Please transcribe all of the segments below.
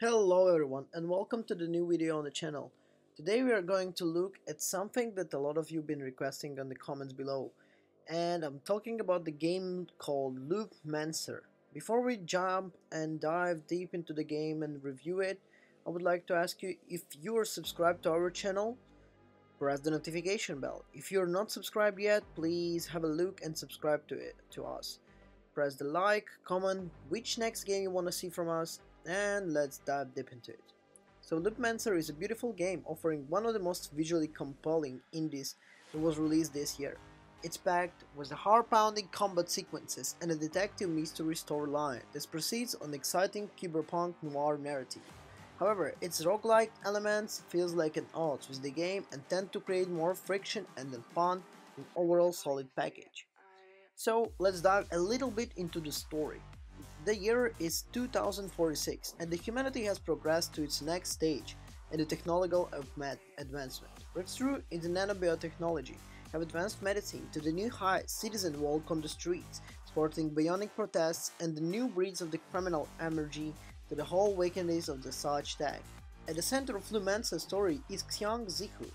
Hello everyone and welcome to the new video on the channel. Today we are going to look at something that a lot of you have been requesting on the comments below, and I'm talking about the game called Loopmancer. Before we jump and dive deep into the game and review it, I would like to ask you, if you are subscribed to our channel, press the notification bell. If you're not subscribed yet, please have a look and subscribe to us. Press the like, comment which next game you want to see from us, and let's dive deep into it. So Loopmancer is a beautiful game offering one of the most visually compelling indies that was released this year. It's packed with the heart-pounding combat sequences and a detective mystery storyline that proceeds on exciting cyberpunk noir narrative. However, its roguelike elements feels like an odds with the game and tend to create more friction and than fun in overall solid package. So let's dive a little bit into the story. The year is 2046 and the humanity has progressed to its next stage in the technological advancement. Breakthrough in the nanobiotechnology have advanced medicine to the new heights. Citizens walk on the streets, sporting bionic protests, and the new breeds of the criminal emerging to the whole wickedness of the such tag. At the center of Loopmancer's story is Xiang Zihu,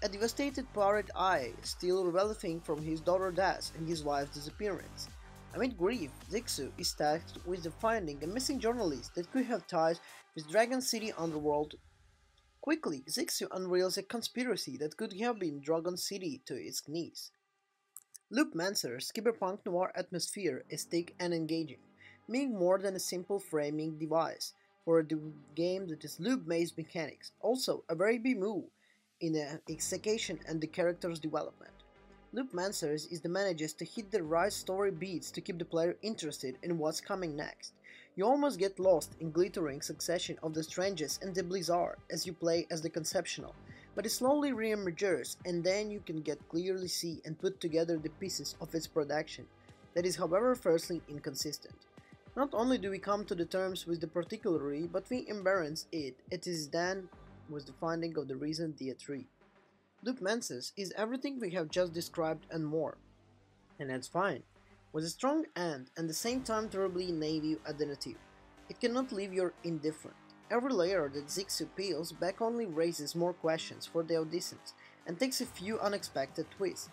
a devastated pirate eye, still revolting from his daughter's death and his wife's disappearance. Amid grief, Zixu is tasked with finding a missing journalist that could have ties with Dragon City underworld. Quickly, Zixu unveils a conspiracy that could have been Dragon City to its knees. Loopmancer's cyberpunk noir atmosphere is thick and engaging, being more than a simple framing device for a game that is loop-based mechanics, also a very big move in the execution and the character's development. Loopmancer is the manages to hit the right story beats to keep the player interested in what's coming next. You almost get lost in glittering succession of the strangest and the bizarre as you play as the conceptual, but it slowly re-emerges and then you can get clearly see and put together the pieces of its production that is however firstly inconsistent. Not only do we come to the terms with the particularity, but we embrace it. It is then with the finding of the reason theatre. Loopmancer is everything we have just described and more, and that's fine. With a strong and the same time terribly naive identity, it cannot leave you indifferent. Every layer that Zixu peels back only raises more questions for the audience and takes a few unexpected twists.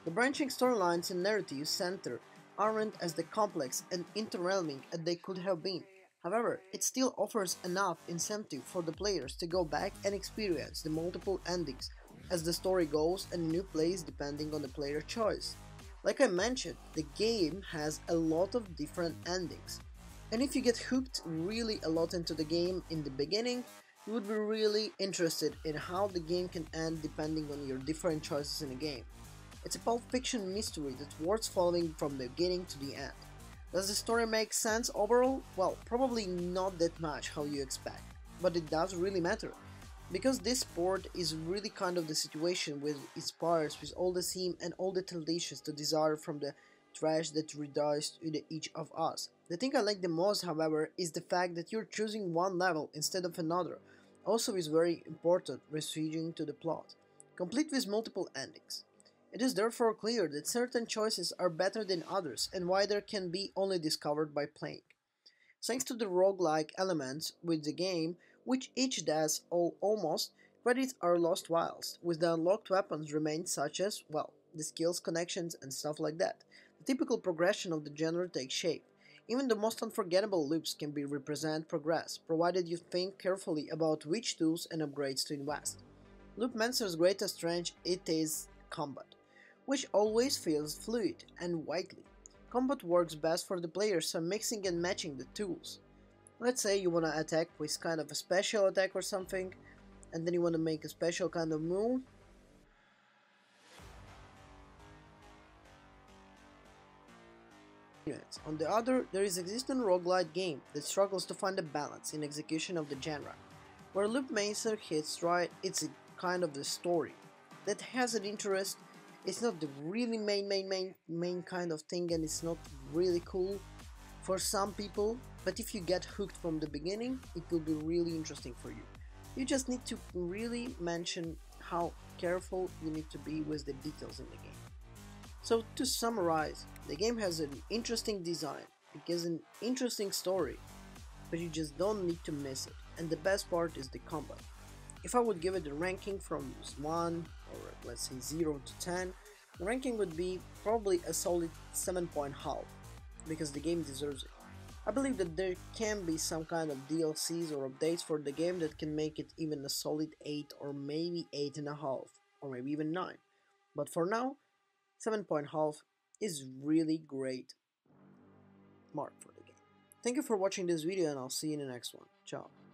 The branching storylines and narrative center aren't as the complex and interwhelming as they could have been. However, it still offers enough incentive for the players to go back and experience the multiple endings as the story goes and new plays depending on the player choice. Like I mentioned, the game has a lot of different endings, and if you get hooked really a lot into the game in the beginning, you would be really interested in how the game can end depending on your different choices in the game. It's a Pulp Fiction mystery that's worth following from the beginning to the end. Does the story make sense overall? Well, probably not that much how you expect, but it does really matter, because this sport is really kind of the situation with its parts with all the theme and all the traditions to desire from the trash that resides in each of us. The thing I like the most, however, is the fact that you're choosing one level instead of another. Also is very important restricting to the plot, complete with multiple endings. It is therefore clear that certain choices are better than others and why there can be only discovered by playing. Thanks to the roguelike elements with the game, which each does almost, credits are lost whilst, with the unlocked weapons remain such as, well, the skills, connections and stuff like that. The typical progression of the genre takes shape. Even the most unforgettable loops can be represent progress, provided you think carefully about which tools and upgrades to invest. Loopmancer's greatest strength it is combat, which always feels fluid and widely. Combat works best for the players so mixing and matching the tools. Let's say you want to attack with kind of a special attack or something, and then you want to make a special kind of move. On the other, there is existing roguelite game that struggles to find a balance in execution of the genre. Where Loopmancer hits right, it's a kind of the story that has an interest. It's not the really main kind of thing, and it's not really cool for some people, but if you get hooked from the beginning, it will be really interesting for you. You just need to really mention how careful you need to be with the details in the game. So to summarize, the game has an interesting design, it gives an interesting story, but you just don't need to miss it. And the best part is the combat. If I would give it a ranking from 1 or let's say 0 to 10, the ranking would be probably a solid 7.5 because the game deserves it. I believe that there can be some kind of DLCs or updates for the game that can make it even a solid 8 or maybe 8.5 or maybe even 9. But for now, 7.5 is really great mark for the game. Thank you for watching this video and I'll see you in the next one. Ciao.